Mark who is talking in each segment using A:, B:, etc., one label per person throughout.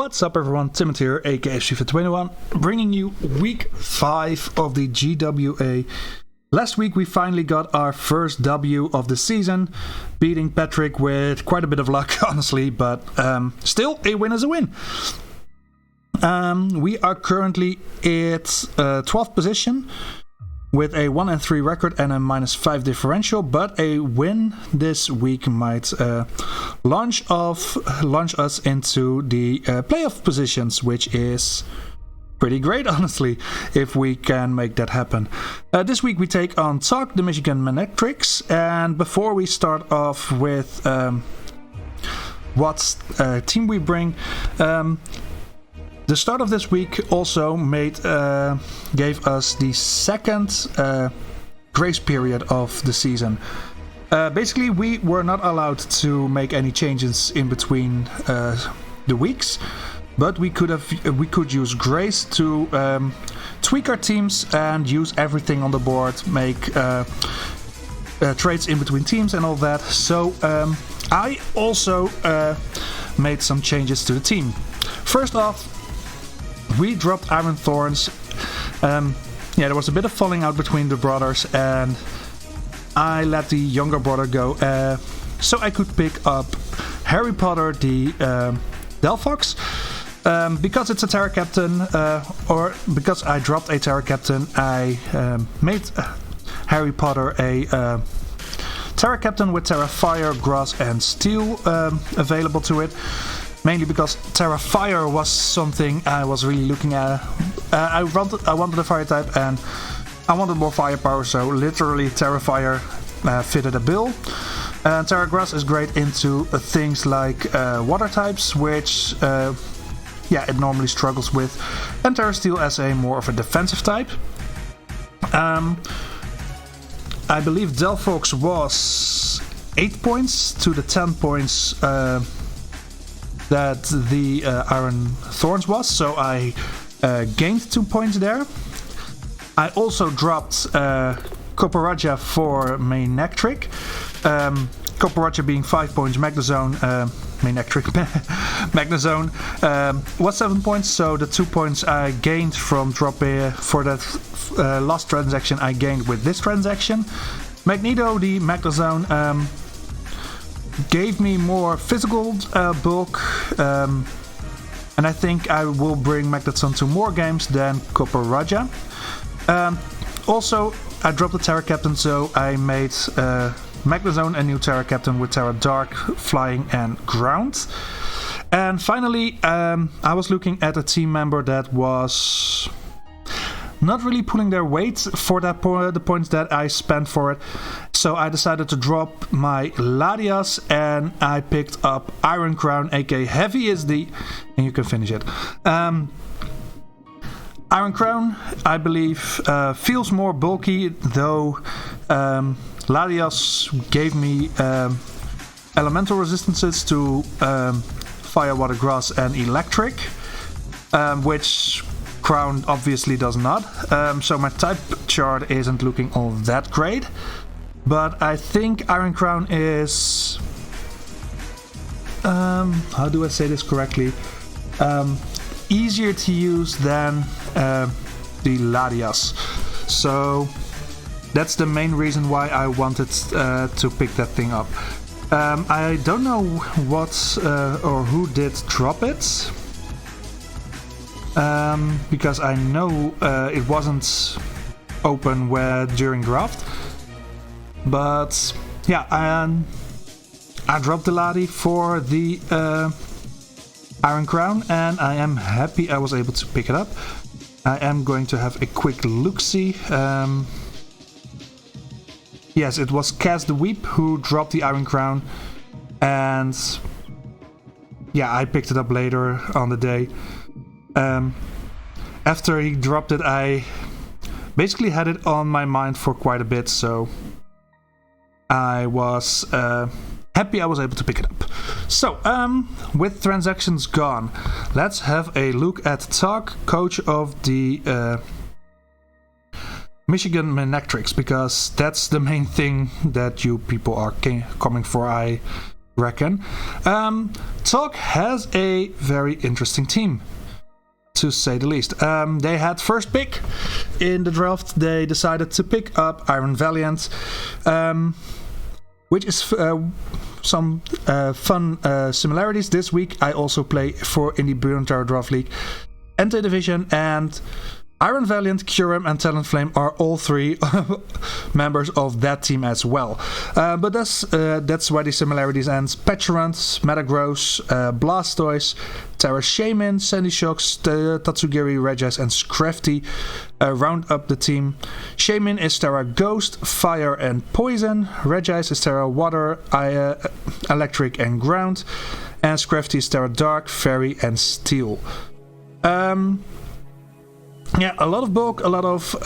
A: What's up everyone, Timothy here, aka FIFA21, bringing you week 5 of the GWA. Last week we finally got our first W of the season, beating Patrick with quite a bit of luck, honestly, but still, a win is a win. We are currently at 12th position with a 1-3 record and a -5 differential, but a win this week might launch us into the playoff positions, which is pretty great, honestly, if we can make that happen. This week we take on TOC, the Michigan Manectrics, and before we start off with what team we bring, the start of this week also gave us the second grace period of the season. Basically, we were not allowed to make any changes in between the weeks, but we could use grace to tweak our teams and use everything on the board, make trades in between teams and all that. So I also made some changes to the team. First off, we dropped Iron Thorns. There was a bit of falling out between the brothers, and I let the younger brother go, so I could pick up Harry Potter, the Delphox. Because it's a Terra Captain, or because I dropped a Terra Captain, I made Harry Potter a Terra Captain with Terra Fire, Grass and Steel available to it. Mainly because Terra Fire was something I was really looking at. I wanted a fire type and I wanted more firepower, so literally Terra Fire fitted a bill. Terra Grass is great into things like water types, which it normally struggles with, and Terra Steel as a more of a defensive type. I believe Delphox was 8 points to the 10 points that the Iron Thorns was, so I gained 2 points there. I also dropped Copperaja for Manectric. Copperaja being 5 points, Magnezone, Manectric, Magnezone was 7 points, so the 2 points I gained from dropping for that last transaction I gained with this transaction. Magneto, the Magnezone, gave me more physical bulk, and I think I will bring Magnezone to more games than Copperaja. Also, I dropped the Terra Captain, so I made Magnezone a new Terra Captain with Terra Dark, Flying and Ground. And finally, I was looking at a team member that was not really pulling their weight for that the points that I spent for it. So I decided to drop my Latias and I picked up Iron Crown, aka Heavy is the... and you can finish it. Iron Crown, I believe, feels more bulky, though Latias gave me elemental resistances to Fire, Water, Grass and Electric, which Crown obviously does not. So my type chart isn't looking all that great. But I think Iron Crown is... how do I say this correctly? Easier to use than the Latias. So that's the main reason why I wanted to pick that thing up. I don't know what or who did drop it. Because I know it wasn't open during draft. But yeah, I dropped the Lati for the Iron Crown, and I am happy I was able to pick it up. I am going to have a quick look-see. Yes, it was Kaz the Weep who dropped the Iron Crown, and yeah, I picked it up later on the day. After he dropped it, I basically had it on my mind for quite a bit, so I was happy I was able to pick it up. So, with transactions gone, let's have a look at TOC, coach of the Michigan Manectrics, because that's the main thing that you people are coming for. I reckon. Talk has a very interesting team, to say the least. They had first pick in the draft. They decided to pick up Iron Valiant, which is some fun similarities. This week I also play for in the Buoyantara Draft League NT Division, and Iron Valiant, Curum and Talonflame are all three members of that team as well. But that's why the similarities end. Peturant, Metagross, Blastoise, Terra Shaman, Sandy Shocks, Tatsugiri, Regis and Scrafty round up the team. Shaman is Terra Ghost, Fire and Poison. Regis is Terra Water, Electric and Ground. And Scrafty is Terra Dark, Fairy and Steel. Yeah, a lot of bulk, a lot of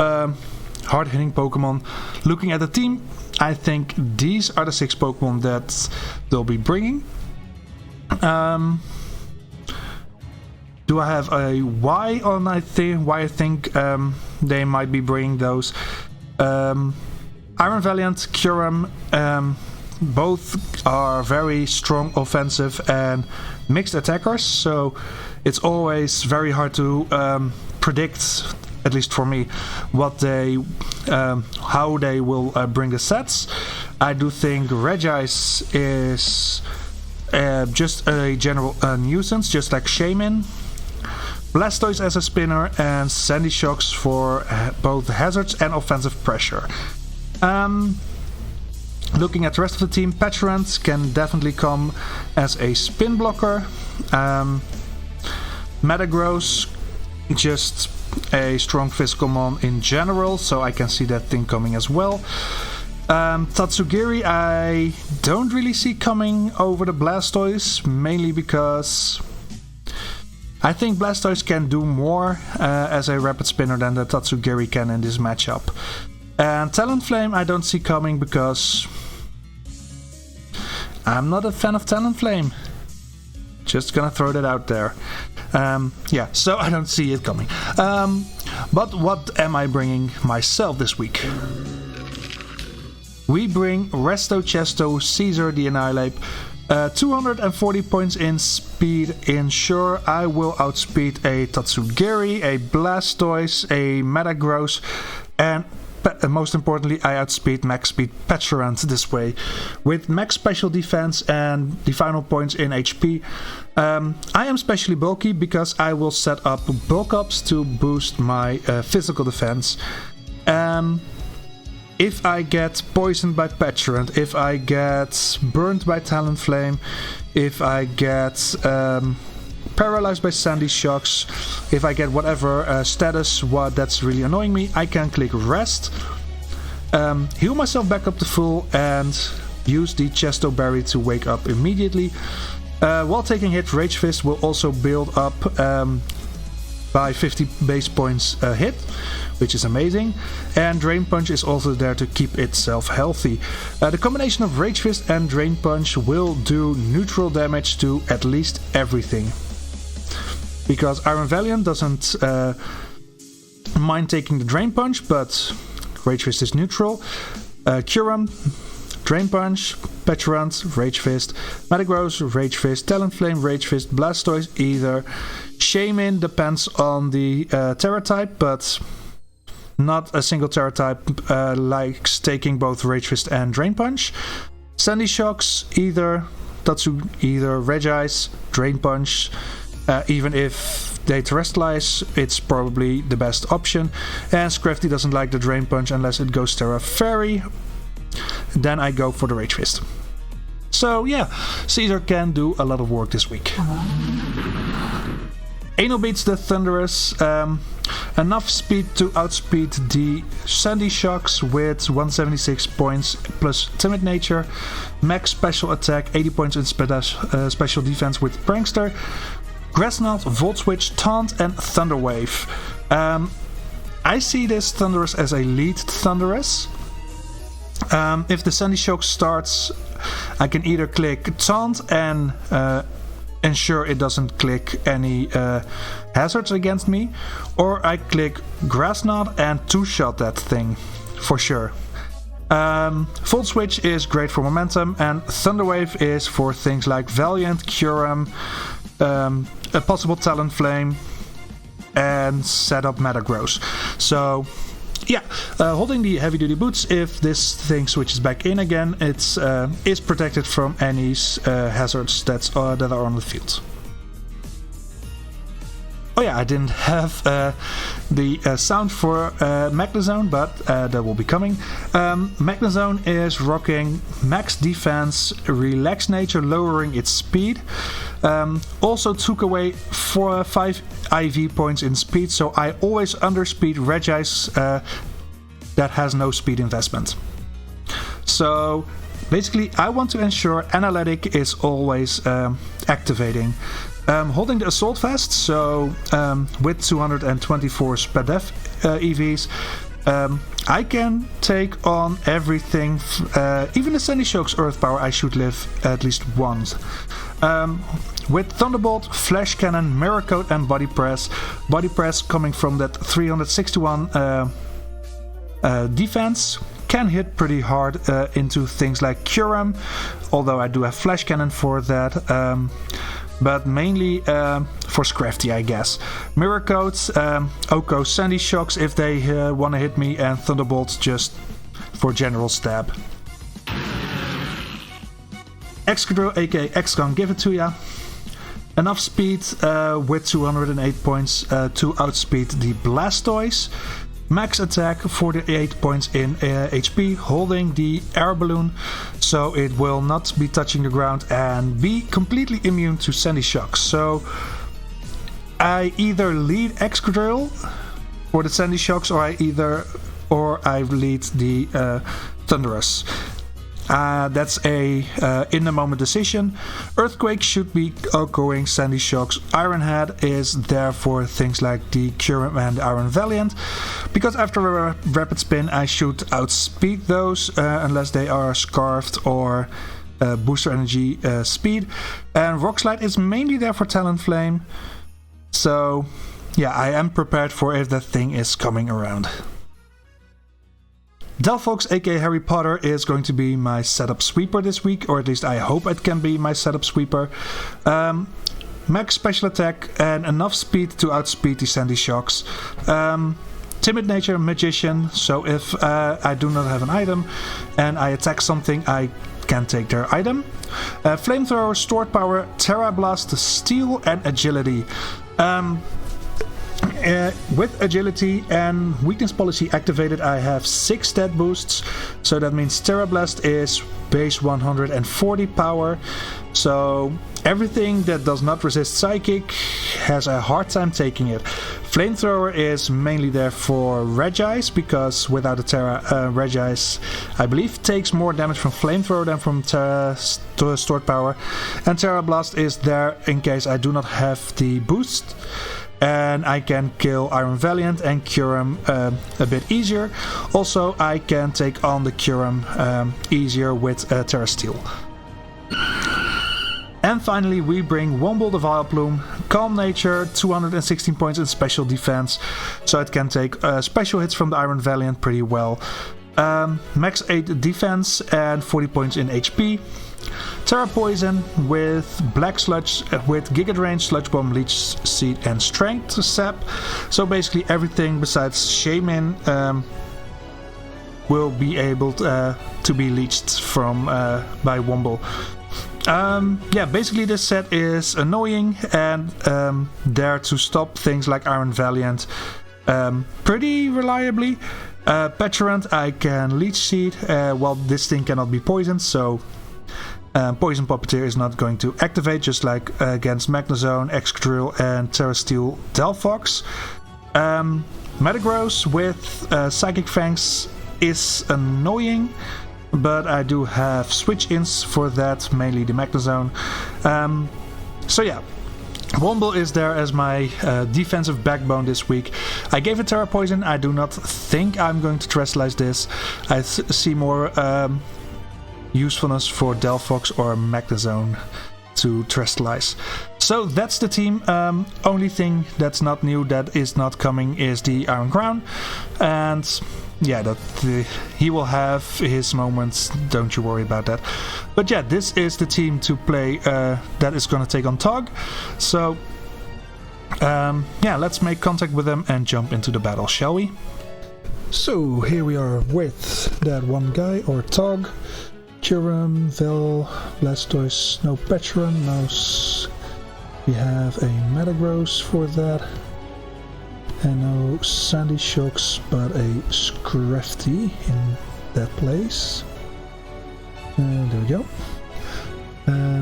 A: hard-hitting Pokemon. Looking at the team, I think these are the 6 Pokemon that they'll be bringing. Do I have a why on why I think they might be bringing those? Iron Valiant, Curum, both are very strong offensive and mixed attackers, so it's always very hard to predict, at least for me, what how they will bring the sets. I do think Regis is just a general nuisance, just like Shaman. Blastoise as a spinner, and Sandy Shocks for both hazards and offensive pressure. Looking at the rest of the team, Peturant can definitely come as a spin blocker. Metagross, just a strong physical mon in general, so I can see that thing coming as well. Tatsugiri I don't really see coming over the Blastoise, mainly because I think Blastoise can do more as a rapid spinner than the Tatsugiri can in this matchup. And Talonflame I don't see coming because I'm not a fan of Talonflame. Just gonna throw that out there. Yeah, so I don't see it coming. But what am I bringing myself this week? We bring Resto Chesto Caesar the Annihilate. 240 points in speed. Ensure I will outspeed a Tatsugiri, a Blastoise, a Metagross, and most importantly, I outspeed max speed Peturant this way. With max special defense and the final points in HP, I am specially bulky because I will set up bulk ups to boost my physical defense. If I get poisoned by Peturant, if I get burned by Talonflame, if I get paralyzed by Sandy Shocks, if I get whatever status that's really annoying me, I can click rest, heal myself back up to full, and use the Chesto Berry to wake up immediately. While taking hit, Rage Fist will also build up by 50 base points hit, which is amazing, and Drain Punch is also there to keep itself healthy. The combination of Rage Fist and Drain Punch will do neutral damage to at least everything. Because Iron Valiant doesn't mind taking the Drain Punch, but Rage Fist is neutral. Curum, Drain Punch, Peturant, Rage Fist, Metagross, Rage Fist, Talonflame, Rage Fist, Blastoise, either. Shaman depends on the Terra type, but not a single Terra type likes taking both Rage Fist and Drain Punch. Sandy Shocks, either Regis, Drain Punch. Even if they terrestrialize, it's probably the best option. And Scrafty doesn't like the Drain Punch unless it goes Terra Fairy. Then I go for the Rage Fist. So yeah, Caesar can do a lot of work this week. Anal beats the Thunderous. Enough speed to outspeed the Sandy Shocks with 176 points plus Timid Nature. Max special attack, 80 points in special defense with Prankster. Grass Knot, Volt Switch, Taunt and Thunder Wave. I see this Thunderous as a lead Thunderous. If the Sandy Shock starts, I can either click Taunt and ensure it doesn't click any hazards against me, or I click Grass Knot and two-shot that thing for sure. Volt Switch is great for momentum, and Thunderwave is for things like Valiant, Curum, a possible Talonflame, and setup meta growth. So yeah, holding the heavy duty boots, if this thing switches back in again, it's is protected from any hazards that are on the field. Oh yeah, I didn't have the sound for Magnezone, but that will be coming. Magnezone is rocking max defense, relaxed nature, lowering its speed. Also took away 5 IV points in speed, so I always underspeed Regice that has no speed investment. So basically I want to ensure Analytic is always activating. Holding the Assault Vest, so with 224 Spadef EVs, I can take on everything, even the Sandy Shock's Earth Power I should live at least once. With Thunderbolt, Flash Cannon, Mirror Coat and Body Press. Body Press coming from that 361 defense, can hit pretty hard into things like Curum, although I do have Flash Cannon for that. But mainly for Scrafty, I guess. Mirror Coats, Oko Sandy Shocks if they want to hit me, and Thunderbolts just for general stab. Excadrill, aka X-Gun, give it to ya. Enough speed with 208 points to outspeed the Blastoise. Max attack, 48 points in HP, holding the air balloon, so it will not be touching the ground and be completely immune to Sandy Shocks. So I either lead Excadrill for the Sandy Shocks, or I lead the Thunderous. That's a in the moment decision. Earthquake should be going Sandy Shocks. Iron Head is there for things like the Curum and Iron Valiant, because after a rapid spin I should outspeed those unless they are scarfed or booster energy speed. And Rock Slide is mainly there for Talonflame. So yeah, I am prepared for if that thing is coming around. Delphox, aka Harry Potter, is going to be my setup sweeper this week, or at least I hope it can be my setup sweeper. Max special attack and enough speed to outspeed the Sandy Shocks. Timid nature, Magician, so if I do not have an item and I attack something, I can take their item. Flamethrower, Stored Power, Terra Blast, Steel and Agility. With agility and weakness policy activated, I have 6 stat boosts, so that means Terra Blast is base 140 power, so everything that does not resist Psychic has a hard time taking it. Flamethrower is mainly there for Regice, because without a Terra, Regice, I believe, takes more damage from Flamethrower than from Stored Power, and Terra Blast is there in case I do not have the boost. And I can kill Iron Valiant and Curum a bit easier. Also, I can take on the Curum easier with Terra Steel. And finally, we bring Womble the Vileplume, Calm Nature, 216 points in special defense, so it can take special hits from the Iron Valiant pretty well. Max 8 defense and 40 points in HP. Terra Poison with Black Sludge with Giga Drain, Sludge Bomb, Leech Seed and Strength Sap. So basically everything besides Shaman will be able to be leeched from by Womble. Yeah, basically this set is annoying and there to stop things like Iron Valiant pretty reliably. Peturant I can Leech Seed, while this thing cannot be poisoned, so Poison Puppeteer is not going to activate, just like against Magnezone, Excadrill and Terra Steel Delphox. Metagross with Psychic Fangs is annoying, but I do have switch-ins for that, mainly the Magnezone. So yeah, Womble is there as my defensive backbone this week. I gave it Terra Poison. I do not think I'm going to Terastallize this. I see more usefulness for Delphox or Magnezone to Terastallize. So that's the team. Only thing that's not new, that is not coming, is the Iron Crown. And yeah, that he will have his moments. Don't you worry about that. But yeah, this is the team to play that is going to take on Tog. So yeah, let's make contact with them and jump into the battle, shall we? So here we are with that one guy, or Tog. Kurum, Vel, Blastoise, no Petron, no... We have a Metagross for that. And no Sandy Shocks, but a Scrafty in that place. There we go.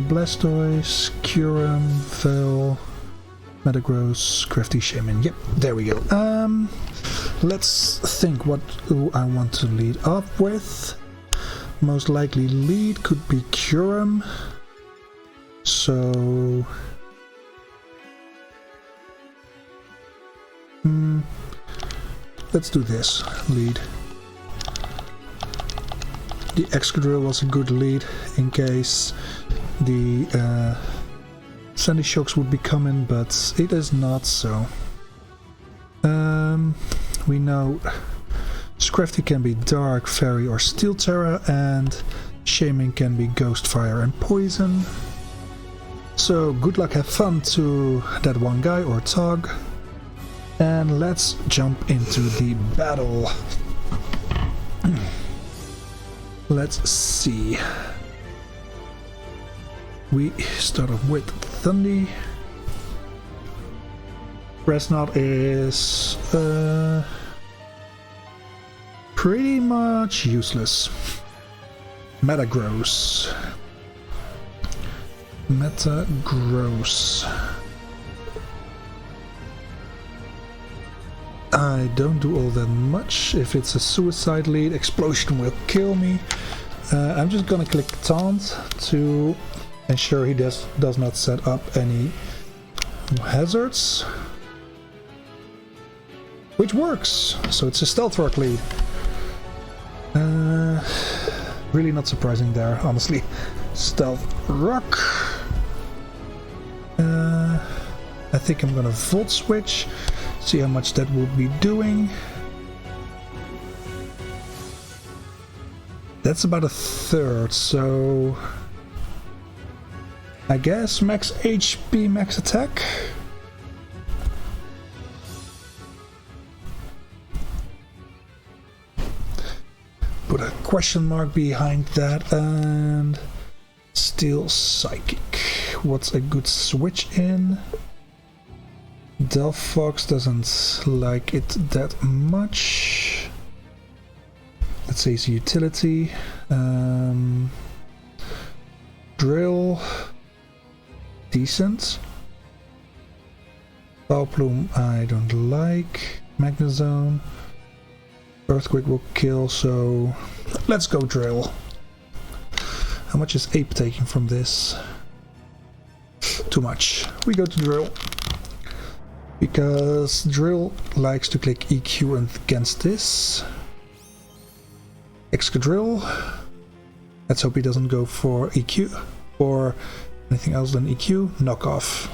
A: Blastoise, Kurum, Vel, Metagross, Scrafty, Shaman. Yep, there we go. Let's think who I want to lead off with. Most likely lead could be Kurum. So... let's do this. Lead. The Excadrill was a good lead in case the Sandy Shocks would be coming, but it is not so. We know Scrafty can be Dark, Fairy or Steel Terra, and Shaman can be Ghost, Fire and Poison. So good luck, have fun to that one guy or Tog. And let's jump into the battle. Let's see. We start off with Thundy. Resnot is pretty much useless. Metagross. I don't do all that much. If it's a suicide lead, Explosion will kill me. I'm just gonna click Taunt to ensure he does not set up any hazards. Which works! So it's a Stealth Rock lead. Really not surprising there, honestly. Stealth Rock. I think I'm gonna Volt Switch. See how much that will be doing. That's about a third, so I guess max HP, max attack. Put a question mark behind that, and Steel Psychic. What's a good switch in? Delphox doesn't like it that much. Let's say it's utility. Drill. Decent. Bowplume I don't like. Magnezone. Earthquake will kill, so let's go Drill. How much is Ape taking from this? Too much. We go to Drill. Because Drill likes to click EQ against this. Excadrill. Let's hope he doesn't go for EQ or anything else than EQ. Knockoff.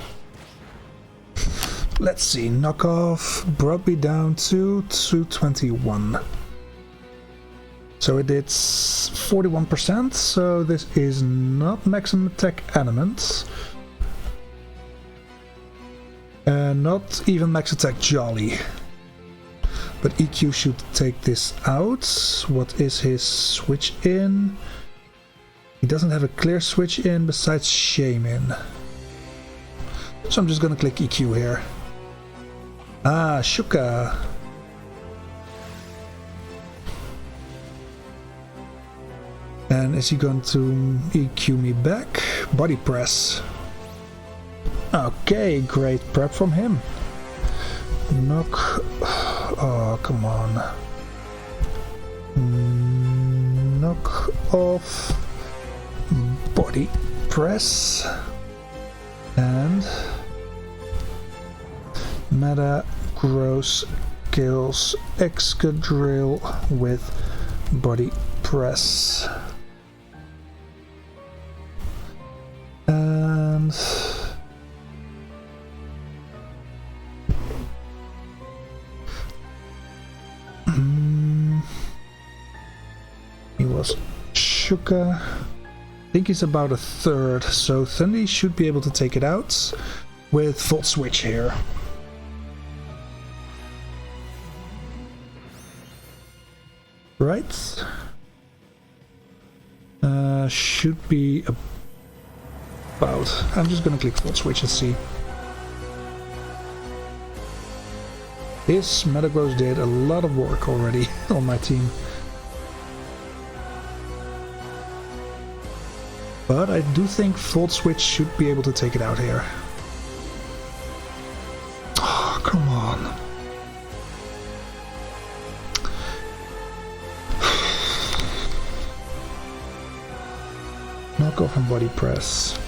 A: Let's see, knockoff brought me down to 221. So it did 41%, so this is not maximum attack elements. Not even max attack Jolly. But EQ should take this out. What is his switch in? He doesn't have a clear switch in besides Shaman. So I'm just gonna click EQ here. Ah, Shuka. And is he going to EQ me back? Body press. Okay, great prep from him. Knock. Oh, come on. Knock off. Body press. And Metagross kills Excadrill with body press. And was Shuka. I think he's about a third, so Thundy should be able to take it out with Volt Switch here. Right. Should be about... I'm just gonna click Volt Switch and see. This Metagross did a lot of work already on my team. But I do think Volt Switch should be able to take it out here. Oh, come on. Knock off and body press.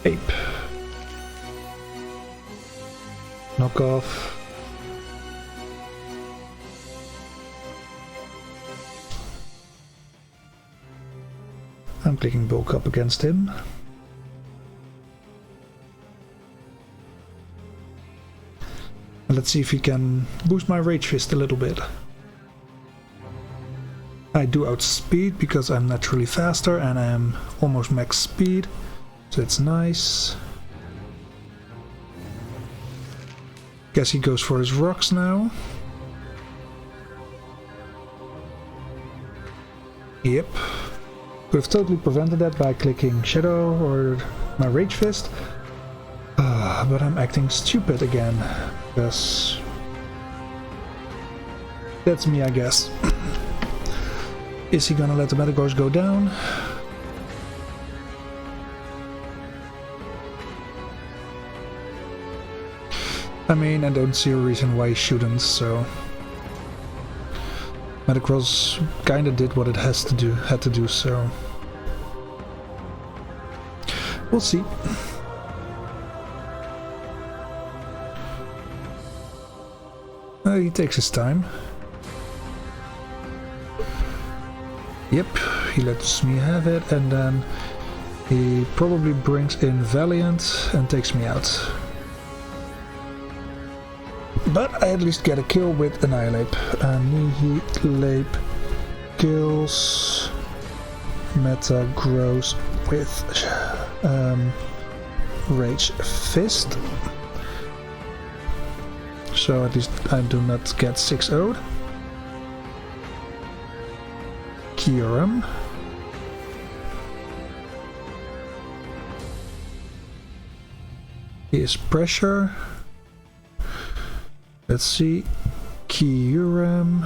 A: Ape. Knock off. I'm clicking bulk up against him. Let's see if he can boost my Rage Fist a little bit. I do outspeed because I'm naturally faster and I am almost max speed, so it's nice. Guess he goes for his rocks now. Yep. Could have totally prevented that by clicking Shadow or my Rage Fist. But I'm acting stupid again. Because that's me, I guess. Is he gonna let the Metagross go down? I mean, I don't see a reason why he shouldn't, so... Metagross kinda did what it had to do, so... We'll see. He takes his time. Yep, he lets me have it, and then he probably brings in Valiant and takes me out. But I at least get a kill with Annihilate. Annihilate kills Metagross with Rage Fist. So at least I do not get 6-0'd. Kyurem. Here's pressure. Let's see. Kyurem.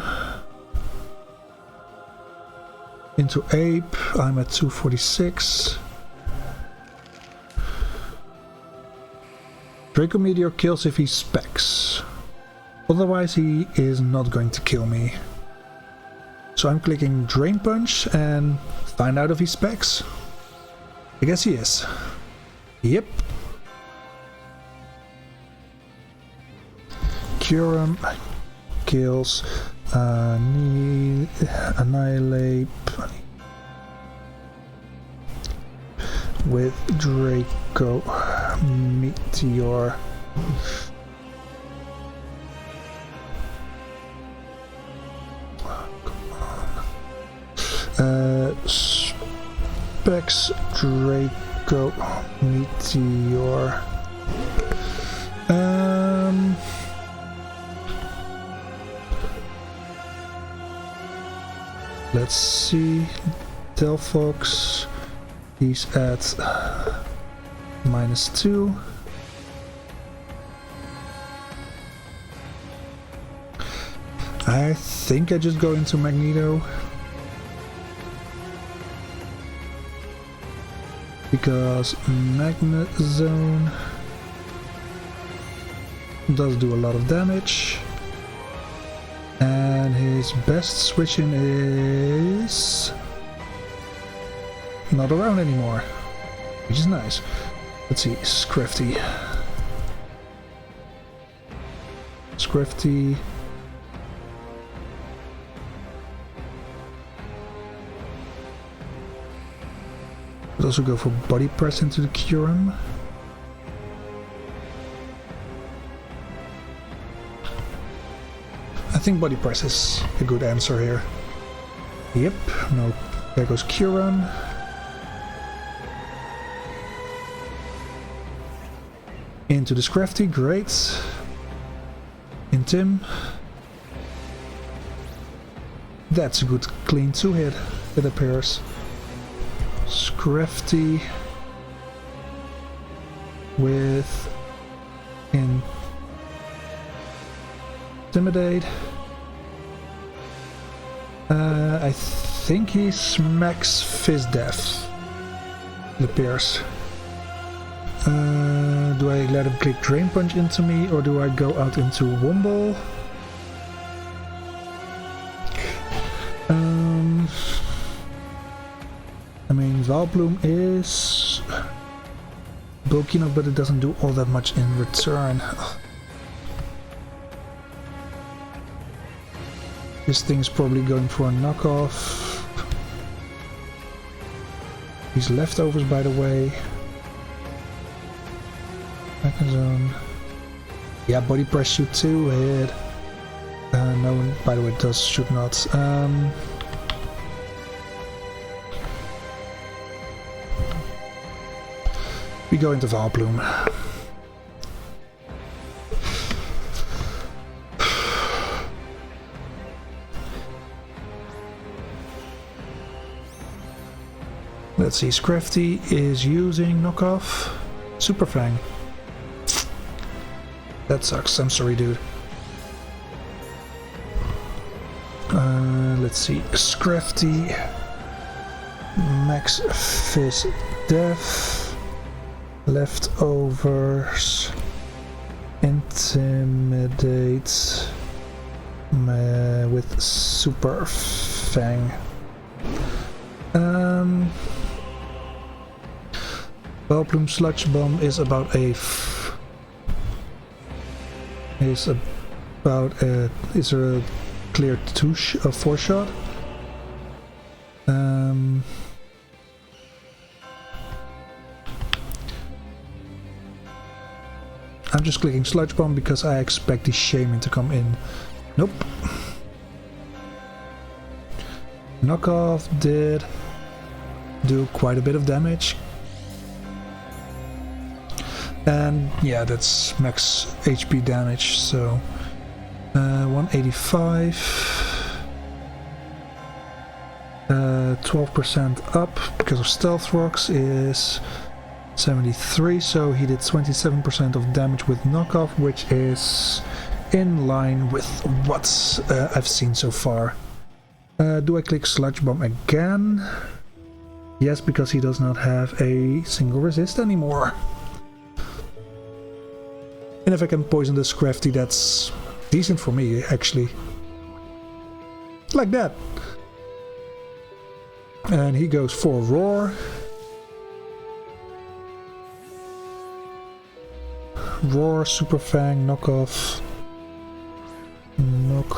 A: Into Ape. I'm at 246. Draco Meteor kills if he specs. Otherwise he is not going to kill me. So I'm clicking Drain Punch and find out if he specs. I guess he is. Yep. Kyurem kills Annihilate with Draco Meteor. Specs Draco Meteor. Let's see. Delphox. He's at -2. I think I just go into Magneto. Because Magnet Zone does do a lot of damage. And his best switching is not around anymore, which is nice. Let's see, Scrafty. Scrafty. Could also go for body press into the Kyurem. I think body press is a good answer here. Yep, no, there goes Kieran. Into the Scrafty, great. In Tim. That's a good clean 2-hit, it appears. Scrafty with Intimidate. I think he smacks Fizz Death, it appears. Do I let him click Drain Punch into me, or do I go out into Womble? I mean, Valplume is bulky enough, but it doesn't do all that much in return. This thing's probably going for a knockoff. These leftovers, by the way. Zone. Yeah, body press shoot 2 hit. No, by the way, it does shoot not. We go into Valplume. Let's see, Scrafty is using knockoff Super Fang. That sucks, I'm sorry, dude. Let's see, Scrafty, Max Fizz Death, leftovers, Intimidate with Super Fang. Valplume Sludge Bomb is about a is there a clear 4 shot? I'm just clicking Sludge Bomb because I expect the Shaman to come in. Nope. Knockoff did do quite a bit of damage. And yeah, that's max HP damage, so 185, 12% up because of Stealth Rocks is 73, so he did 27% of damage with knockoff, which is in line with what I've seen so far. Do I click Sludge Bomb again? Yes, because he does not have a single resist anymore. And if I can poison the Scrafty, that's decent for me, actually. Like that. And he goes for Roar. Roar, Super Fang, knockoff. Knock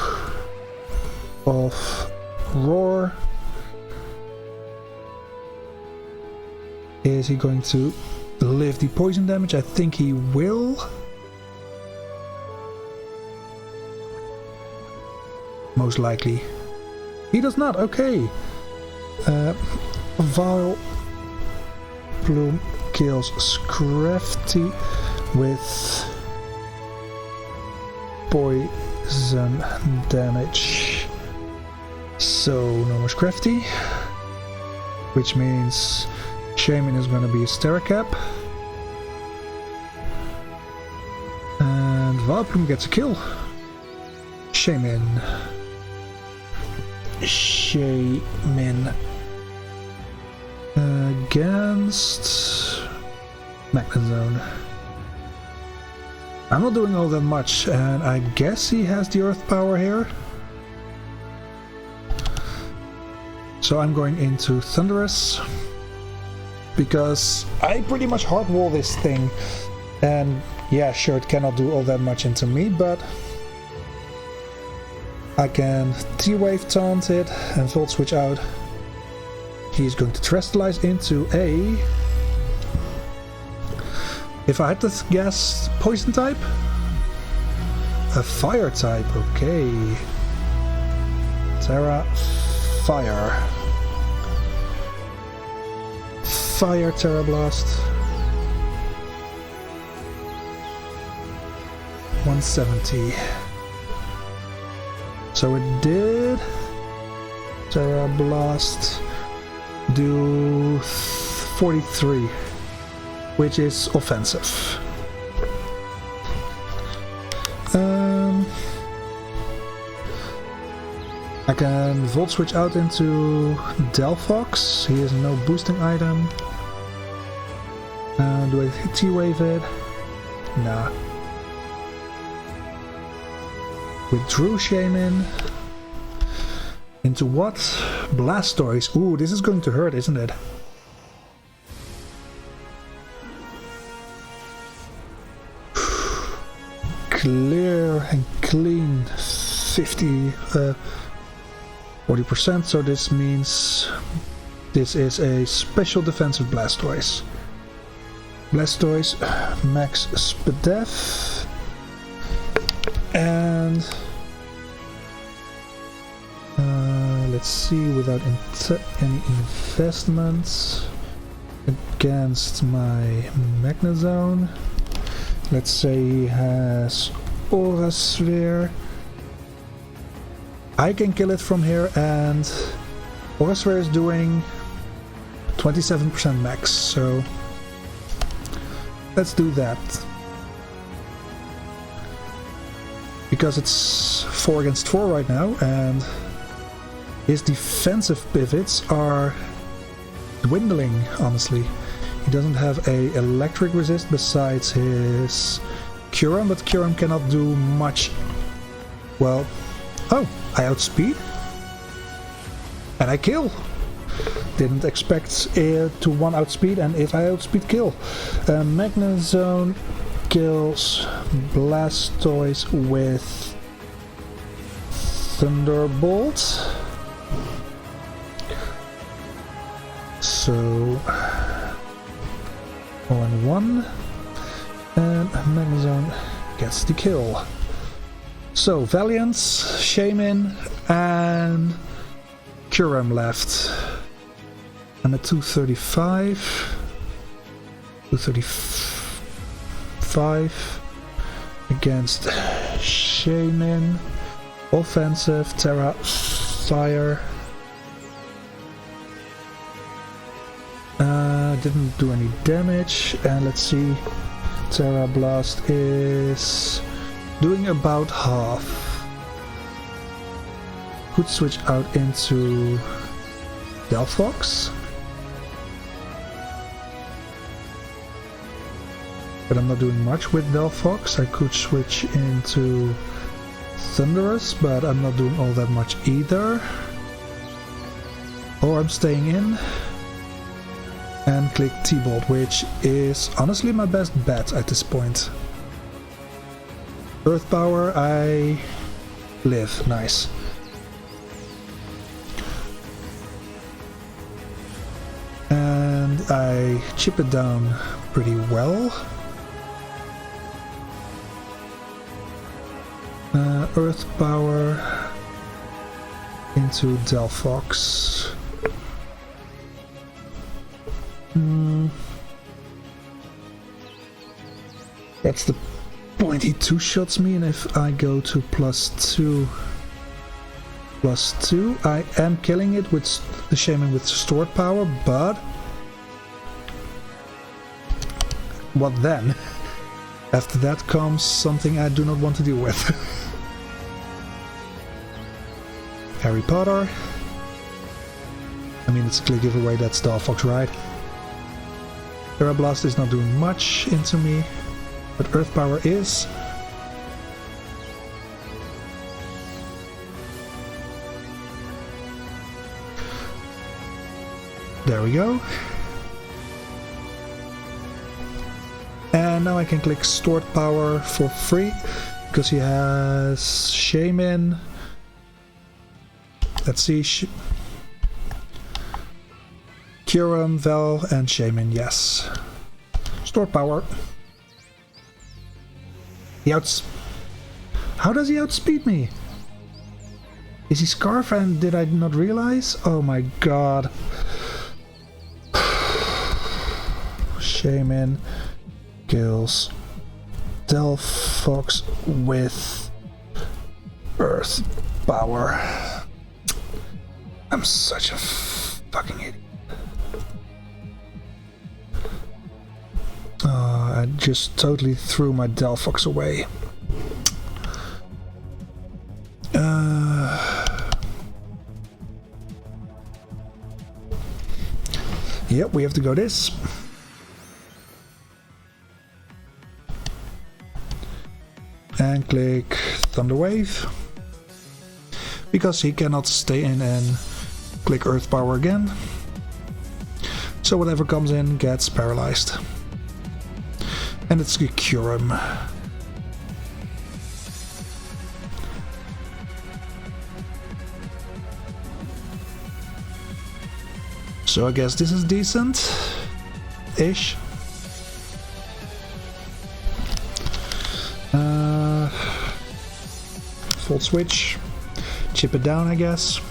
A: off Roar. Is he going to live the poison damage? I think he will. Most likely. He does not, okay. Valplume kills Scrafty with poison damage. So no more Scrafty. Which means Shaman is gonna be a Steracap. And Valplume gets a kill. Shaman. Against Magnet Zone. I'm not doing all that much, and I guess he has the Earth Power here. So I'm going into Thunderous, because I pretty much hardwall this thing, and yeah, sure, it cannot do all that much into me, but I can T-Wave taunt it and Volt Switch out. He's going to Terrestrialize into a... If I had to guess, Poison type? A Fire type, okay. Terra, fire. Fire, Terra Blast. 170. So it did. Terra Blast do 43, which is offensive. I can Volt Switch out into Delphox. He has no boosting item. Do I T-Wave it? Nah. Withdrew Shaman. Into what? Blastoise. Ooh, this is going to hurt, isn't it? Clear and clean. 40%, so this means this is a special defensive Blastoise. Blastoise, max Spadef, and let's see, without any investments against my Magnezone. Let's say he has Aura Sphere. I can kill it from here, and Aura Sphere is doing 27% max, so let's do that. Because it's 4 against 4 right now, and his defensive pivots are dwindling, honestly. He doesn't have a electric resist besides his Kyurem, but Kyurem cannot do much. Well, oh, I outspeed and I kill. Didn't expect to 1 outspeed, and if I outspeed, kill. Magnezone kills Blastoise with Thunderbolt. So 1-1, and Magnezone gets the kill. So Valiance, Shaman, and Kyurem left. And a 235. 235 against Shaman. Offensive, Terra, fire. Didn't do any damage, and let's see, Terra Blast is doing about half. Could switch out into Delphox, but I'm not doing much with Delphox. I could switch into Thundurus, but I'm not doing all that much either. Or I'm staying in and click T-Bolt, which is honestly my best bet at this point. Earth Power, I live. Nice. And I chip it down pretty well. Earth Power into Delphox. That's the point. He 2-shots me, and if I go to +2, I am killing it with the Shaman with stored power, but what then? After that comes something I do not want to deal with. Harry Potter. I mean, it's a clear giveaway, that's Delphox, right? Terra Blast is not doing much into me, but Earth Power is. There we go. And now I can click Stored Power for free, because he has Shaman. Let's see. Kyurem, Val, and Shaman, yes. Stored Power. How does he outspeed me? Is he Scarf and did I not realize? Oh my god. Shaman kills Delphox with Earth Power. I'm such a fucking idiot. I just totally threw my Delphox away. Yep, we have to go this. And click Thunder Wave. Because he cannot stay in and click Earth Power again. So whatever comes in gets paralyzed. And it's a cure him. So I guess this is decent-ish. Volt switch. Chip it down, I guess.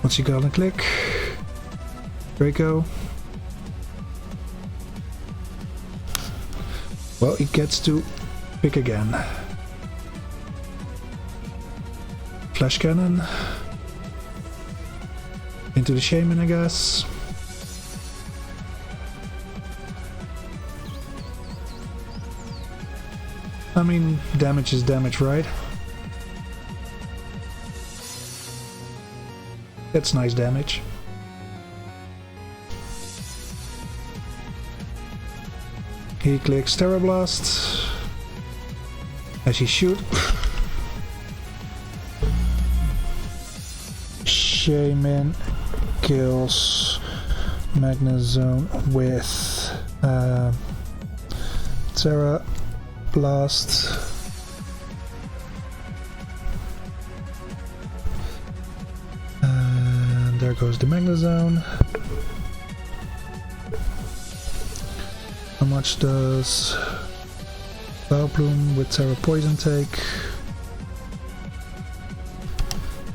A: Once you go and click, Draco. Well, he gets to pick again. Flash cannon. Into the Shaman, I guess. I mean, damage is damage, right? That's nice damage. He clicks Terra Blast. As he should. Shaman kills Magnezone with Terra Blast. And there goes the Magnezone. How much does Vileplume with Terra Poison take?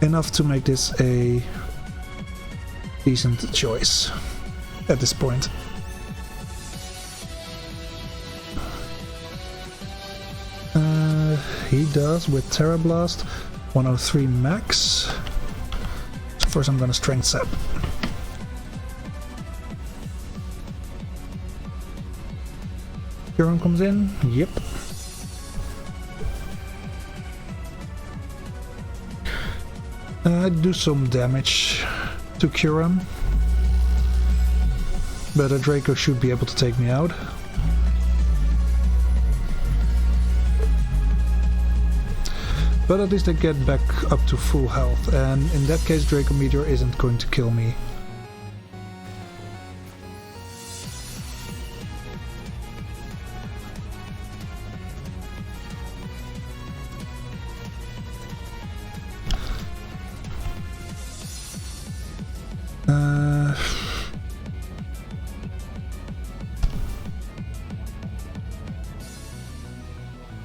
A: Enough to make this a decent choice at this point. He does with Terra Blast 103 max. So first I'm gonna Strength Sap. Huron comes in, yep. Do some damage to cure him, but a Draco should be able to take me out. But at least I get back up to full health, and in that case Draco Meteor isn't going to kill me.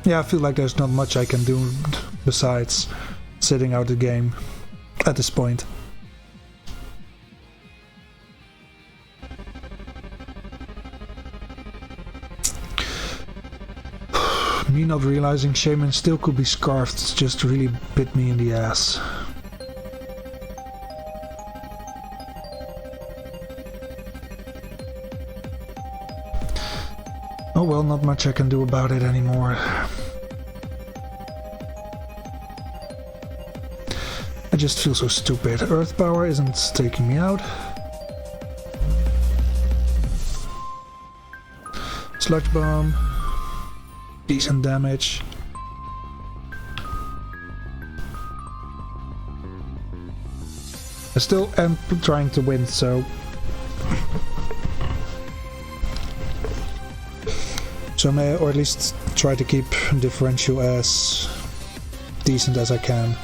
A: Yeah, I feel like there's not much I can do besides sitting out the game at this point. Me not realizing Shaman still could be scarfed just really bit me in the ass. Oh well, not much I can do about it anymore. I just feel so stupid. Earth Power isn't taking me out. Sludge Bomb. Decent damage. I still am trying to win, so... So I may, or at least try to keep differential as decent as I can.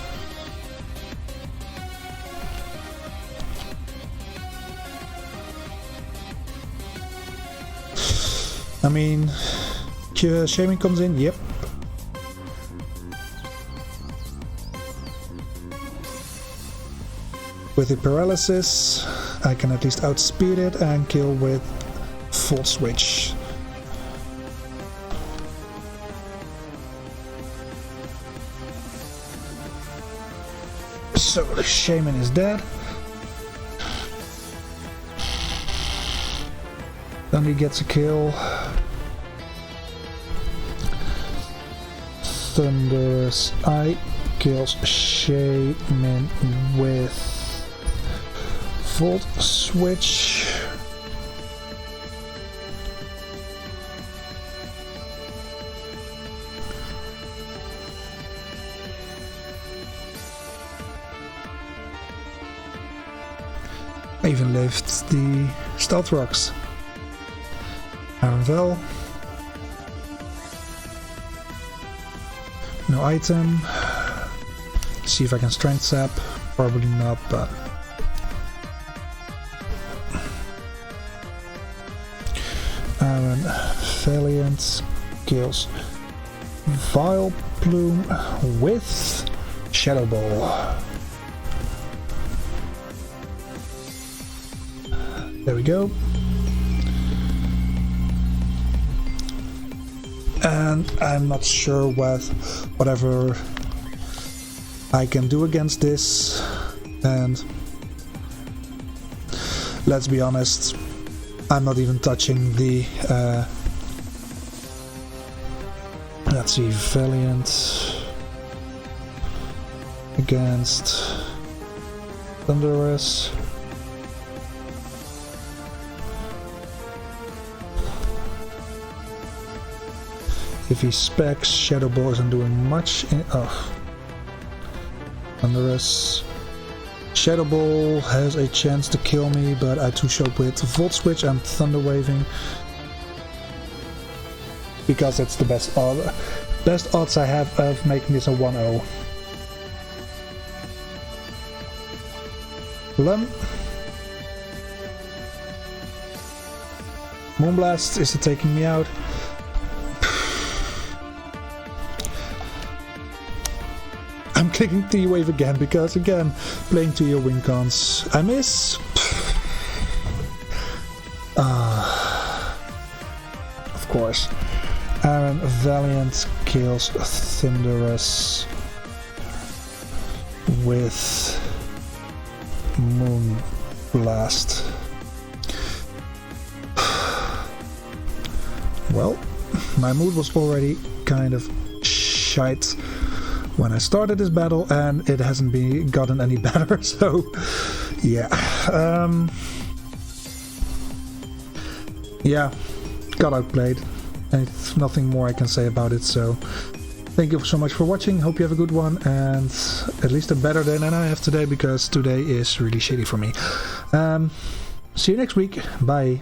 A: I mean, Shaman comes in, yep. With the paralysis, I can at least outspeed it and kill with full switch. So the Shaman is dead. Then he gets a kill. Thunderous Eye kills Shaman with Volt Switch. I even left the Stealth Rocks. Vel. No item. See if I can strength sap. Probably not, but Aaron Valiant kills Vile Plume with Shadow Ball. There we go. And I'm not sure whatever I can do against this, and let's be honest, I'm not even touching the let's see, Valiant against Thunderous. If he specs, Shadow Ball isn't doing much. Thunderous. Shadow Ball has a chance to kill me, but I two-shot with Volt Switch and Thunder Waving because it's the best odds I have of making this a 1-0. Lum. Moonblast is taking me out. I'm clicking T-Wave again because, again, playing to your win cons. I miss. Of course. Aaron Valiant kills Thunderous with Moonblast. Well, my mood was already kind of shite when I started this battle, and it hasn't gotten any better, so yeah. Yeah, got outplayed. And nothing more I can say about it, so thank you so much for watching. Hope you have a good one, and at least a better day than I have today, because today is really shitty for me. See you next week. Bye.